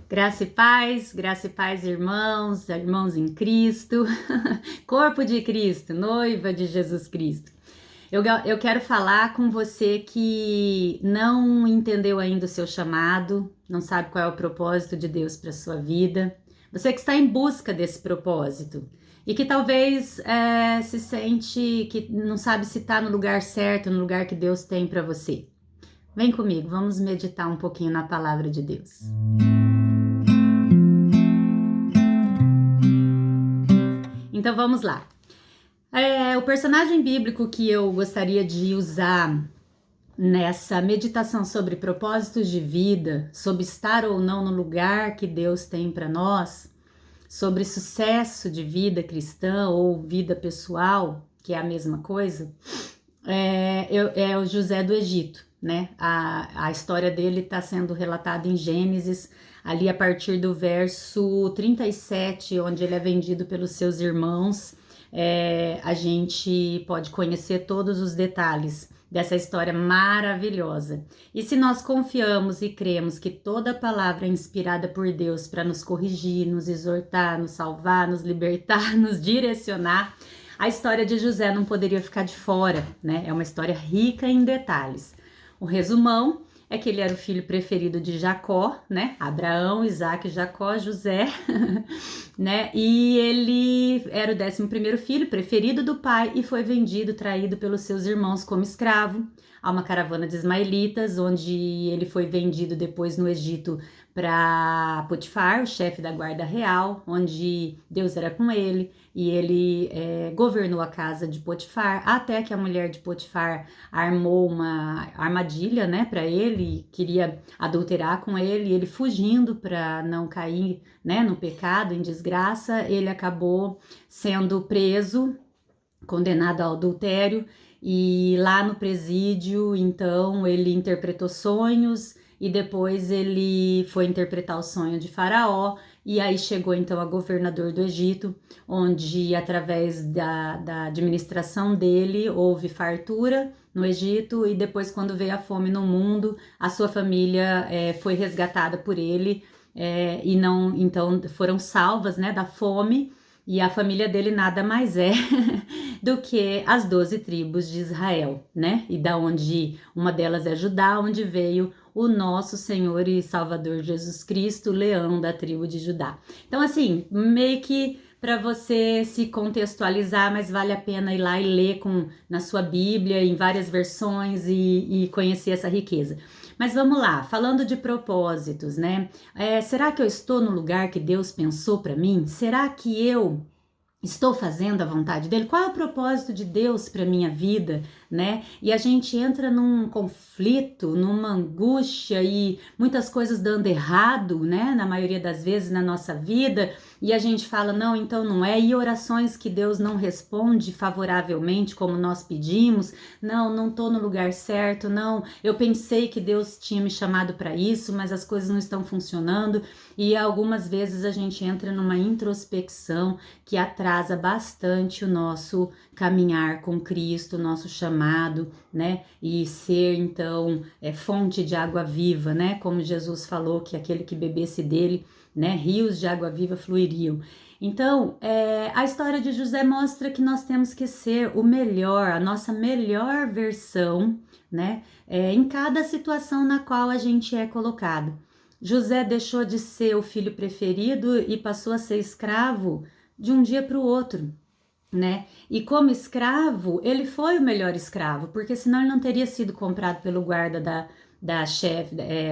Graça e paz, irmãos, irmãos em Cristo, corpo de Cristo, noiva de Jesus Cristo. Eu quero falar com você que não entendeu ainda o seu chamado, não sabe qual é o propósito de Deus para sua vida. Você que está em busca desse propósito e que talvez se sente que não sabe se está no lugar certo, no lugar que Deus tem para você. Vem comigo, vamos meditar um pouquinho na palavra de Deus. Então vamos lá. O personagem bíblico que eu gostaria de usar nessa meditação sobre propósitos de vida, sobre estar ou não no lugar que Deus tem para nós, sobre sucesso de vida cristã ou vida pessoal, que é a mesma coisa, é o José do Egito, né? A história dele está sendo relatada em Gênesis, ali a partir do verso 37, onde ele é vendido pelos seus irmãos. A gente pode conhecer todos os detalhes dessa história maravilhosa. E se nós confiamos e cremos que toda palavra é inspirada por Deus para nos corrigir, nos exortar, nos salvar, nos libertar, nos direcionar, a história de José não poderia ficar de fora, né? É uma história rica em detalhes. O resumão é que ele era o filho preferido de Jacó, né? Abraão, Isaac, Jacó, José, né? E ele era o 11º filho preferido do pai e foi vendido, traído pelos seus irmãos como escravo a uma caravana de ismaelitas, onde ele foi vendido depois no Egito para Potifar, o chefe da guarda real, onde Deus era com ele e ele governou a casa de Potifar, até que a mulher de Potifar armou uma armadilha, né, para ele, queria adulterar com ele, e ele fugindo para não cair, né, no pecado, em desgraça, ele acabou sendo preso, condenado ao adultério, e lá no presídio, então, ele interpretou sonhos e depois ele foi interpretar o sonho de Faraó, e aí chegou então a governador do Egito, onde através da administração dele houve fartura no Egito, e depois quando veio a fome no mundo, a sua família foi resgatada por ele, e não, então foram salvas, né, da fome, e a família dele nada mais é do que as 12 tribos de Israel, né? E da onde uma delas é Judá, onde veio o nosso Senhor e Salvador Jesus Cristo, leão da tribo de Judá. Então, assim, meio que para você se contextualizar, mas vale a pena ir lá e ler na sua Bíblia, em várias versões, e conhecer essa riqueza. Mas vamos lá, falando de propósitos, né? Será que eu estou no lugar que Deus pensou para mim? Será que eu estou fazendo a vontade dele? Qual é o propósito de Deus para minha vida, né? E a gente entra num conflito, numa angústia e muitas coisas dando errado, né? Na maioria das vezes na nossa vida, e a gente fala, não, então não é, e orações que Deus não responde favoravelmente como nós pedimos, não tô no lugar certo, não, eu pensei que Deus tinha me chamado para isso, mas as coisas não estão funcionando, e algumas vezes a gente entra numa introspecção que atrasa bastante o nosso caminhar com Cristo, nosso chamado, né? E ser então fonte de água viva, né? Como Jesus falou que aquele que bebesse dele, né, rios de água viva fluiriam. Então, a história de José mostra que nós temos que ser o melhor, a nossa melhor versão, né, em cada situação na qual a gente é colocado. José deixou de ser o filho preferido e passou a ser escravo de um dia para o outro, né? E como escravo, ele foi o melhor escravo, porque senão ele não teria sido comprado pelo guarda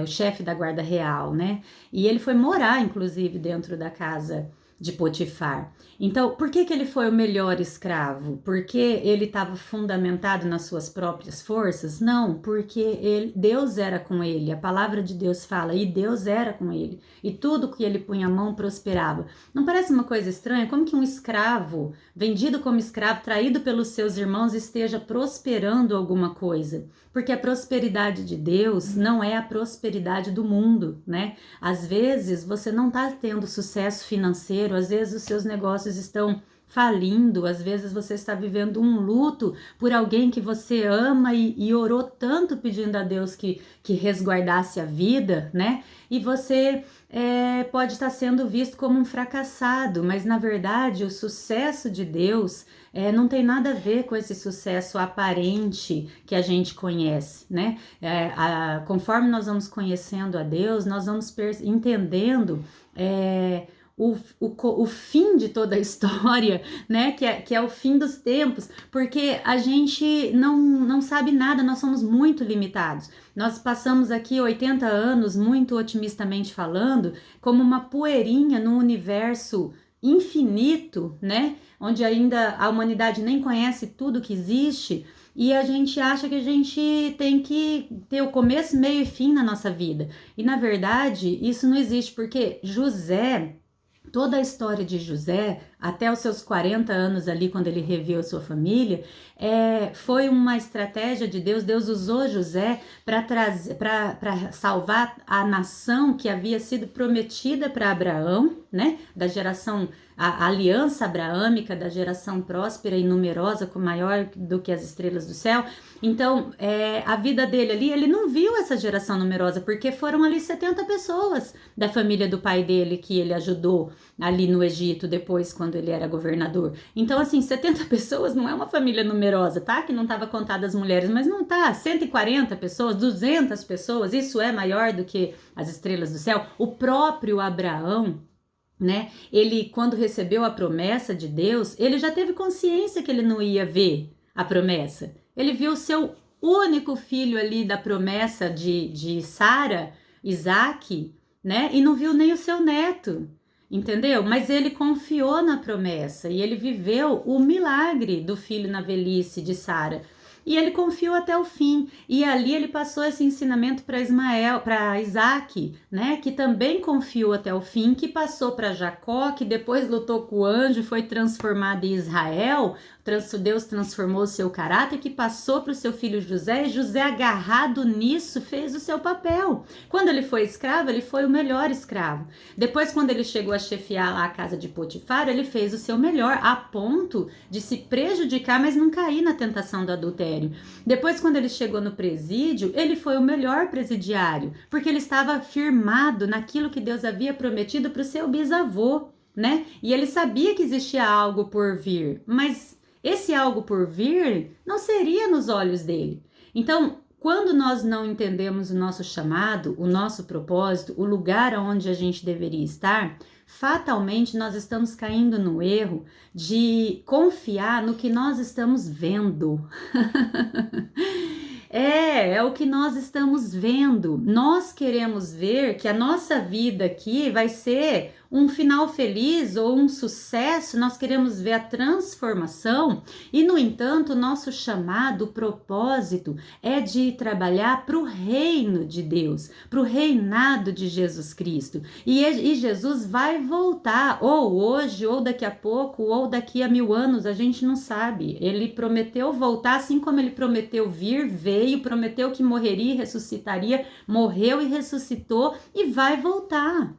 o chefe da guarda real, né? E ele foi morar, inclusive, dentro da casa de Potifar. Então, por que ele foi o melhor escravo? Porque ele estava fundamentado nas suas próprias forças? Não, porque Deus era com ele. A palavra de Deus fala, e Deus era com ele. E tudo que ele punha a mão prosperava. Não parece uma coisa estranha? Como que um escravo, vendido como escravo, traído pelos seus irmãos, esteja prosperando alguma coisa? Porque a prosperidade de Deus não é a prosperidade do mundo, né? Às vezes você não está tendo sucesso financeiro, às vezes os seus negócios estão falindo, às vezes você está vivendo um luto por alguém que você ama e orou tanto pedindo a Deus que resguardasse a vida, né? E você pode estar sendo visto como um fracassado, mas na verdade o sucesso de Deus não tem nada a ver com esse sucesso aparente que a gente conhece, né? Conforme nós vamos conhecendo a Deus, nós vamos entendendo o fim de toda a história, né? Que é o fim dos tempos, porque a gente não sabe nada, nós somos muito limitados. Nós passamos aqui 80 anos, muito otimistamente falando, como uma poeirinha no universo infinito, né? Onde ainda a humanidade nem conhece tudo que existe, e a gente acha que a gente tem que ter o começo, meio e fim na nossa vida. E na verdade, isso não existe, porque toda a história de José, até os seus 40 anos ali, quando ele reviu a sua família, foi uma estratégia de Deus. Deus usou José para salvar a nação que havia sido prometida para Abraão, né? Da geração, a aliança abraâmica, da geração próspera e numerosa, com maior do que as estrelas do céu. Então, a vida dele ali, ele não viu essa geração numerosa, porque foram ali 70 pessoas da família do pai dele que ele ajudou ali no Egito, depois, quando ele era governador. Então, assim, 70 pessoas não é uma família numerosa, tá? Que não estava contada as mulheres, mas não tá. 140 pessoas, 200 pessoas, isso é maior do que as estrelas do céu. O próprio Abraão, né? Ele, quando recebeu a promessa de Deus, ele já teve consciência que ele não ia ver a promessa. Ele viu o seu único filho ali da promessa de Sara, Isaac, né? E não viu nem o seu neto, entendeu? Mas ele confiou na promessa e ele viveu o milagre do filho na velhice de Sara. E ele confiou até o fim. E ali ele passou esse ensinamento para Isaac, né? Que também confiou até o fim, que passou para Jacó, que depois lutou com o anjo, foi transformado em Israel. Deus transformou o seu caráter, que passou para o seu filho José, e José, agarrado nisso, fez o seu papel. Quando ele foi escravo, ele foi o melhor escravo. Depois, quando ele chegou a chefiar lá a casa de Potifar, ele fez o seu melhor, a ponto de se prejudicar, mas não cair na tentação do adultério. Depois, quando ele chegou no presídio, ele foi o melhor presidiário, porque ele estava firmado naquilo que Deus havia prometido para o seu bisavô, né? E ele sabia que existia algo por vir, mas esse algo por vir não seria nos olhos dele. Então, quando nós não entendemos o nosso chamado, o nosso propósito, o lugar onde a gente deveria estar, fatalmente nós estamos caindo no erro de confiar no que nós estamos vendo. É o que nós estamos vendo. Nós queremos ver que a nossa vida aqui vai ser um final feliz ou um sucesso, nós queremos ver a transformação e, no entanto, o nosso chamado, o propósito é de trabalhar para o reino de Deus, para o reinado de Jesus Cristo. E Jesus vai voltar, ou hoje, ou daqui a pouco, ou daqui a 1000 anos, a gente não sabe. Ele prometeu voltar, assim como ele prometeu vir, veio, prometeu que morreria e ressuscitaria, morreu e ressuscitou e vai voltar.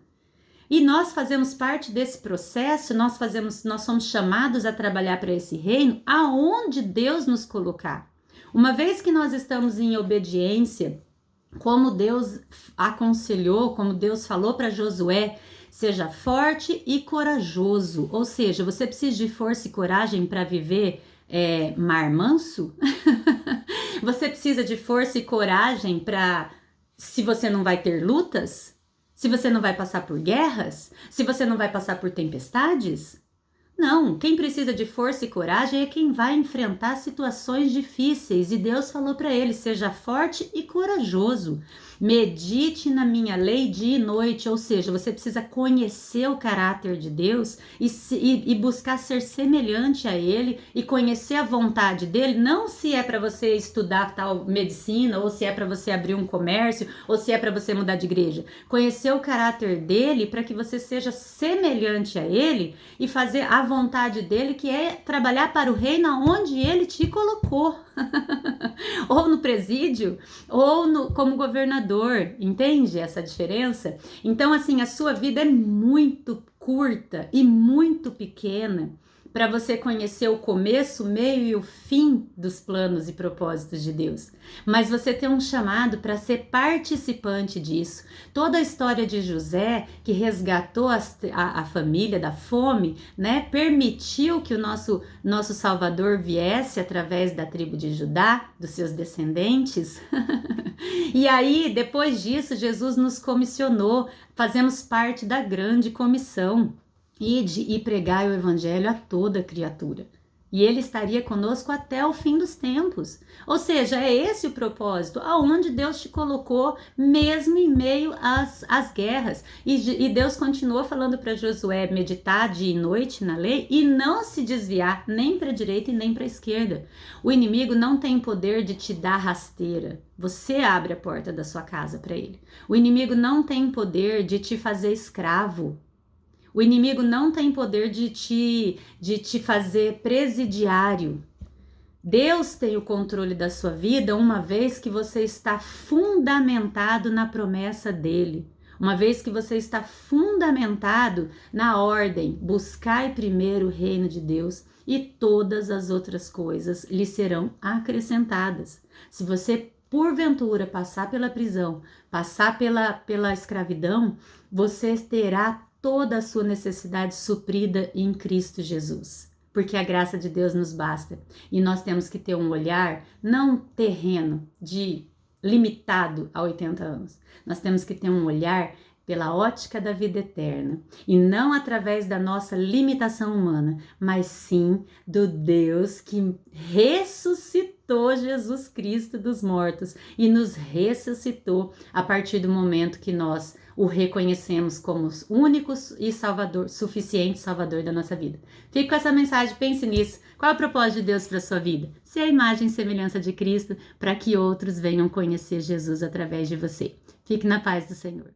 E nós fazemos parte desse processo, nós somos chamados a trabalhar para esse reino aonde Deus nos colocar. Uma vez que nós estamos em obediência, como Deus aconselhou, como Deus falou para Josué, seja forte e corajoso. Ou seja, você precisa de força e coragem para viver mar manso? Você precisa de força e coragem para, se você não vai ter lutas? Se você não vai passar por guerras? Se você não vai passar por tempestades? Não, quem precisa de força e coragem é quem vai enfrentar situações difíceis. E Deus falou para ele, seja forte e corajoso. Medite na minha lei dia e noite, ou seja, você precisa conhecer o caráter de Deus e buscar ser semelhante a Ele e conhecer a vontade dEle, não se é para você estudar tal medicina, ou se é para você abrir um comércio, ou se é para você mudar de igreja. Conhecer o caráter dEle para que você seja semelhante a Ele e fazer a vontade dEle, que é trabalhar para o reino onde Ele te colocou. Ou no presídio, ou como governador, entende essa diferença? Então, assim, a sua vida é muito curta e muito pequena para você conhecer o começo, o meio e o fim dos planos e propósitos de Deus. Mas você tem um chamado para ser participante disso. Toda a história de José, que resgatou a família da fome, né, permitiu que o nosso Salvador viesse através da tribo de Judá, dos seus descendentes. E aí, depois disso, Jesus nos comissionou, fazemos parte da grande comissão. Ide e pregai o evangelho a toda criatura. E ele estaria conosco até o fim dos tempos. Ou seja, é esse o propósito, aonde Deus te colocou, mesmo em meio às guerras. E Deus continua falando para Josué meditar dia e noite na lei e não se desviar nem para a direita e nem para a esquerda. O inimigo não tem poder de te dar rasteira. Você abre a porta da sua casa para ele. O inimigo não tem poder de te fazer escravo. O inimigo não tem poder de te fazer presidiário. Deus tem o controle da sua vida uma vez que você está fundamentado na promessa dele. Uma vez que você está fundamentado na ordem, buscai primeiro o reino de Deus e todas as outras coisas lhe serão acrescentadas. Se você porventura passar pela prisão, passar pela escravidão, você terá toda a sua necessidade suprida em Cristo Jesus, porque a graça de Deus nos basta. E nós temos que ter um olhar não terreno, limitado a 80 anos. Nós temos que ter um olhar pela ótica da vida eterna, e não através da nossa limitação humana, mas sim do Deus que ressuscitou Jesus Cristo dos mortos e nos ressuscitou a partir do momento que nós o reconhecemos como único e salvador, suficiente salvador da nossa vida. Fique com essa mensagem, pense nisso. Qual é o propósito de Deus para a sua vida? Ser a imagem e semelhança de Cristo para que outros venham conhecer Jesus através de você. Fique na paz do Senhor.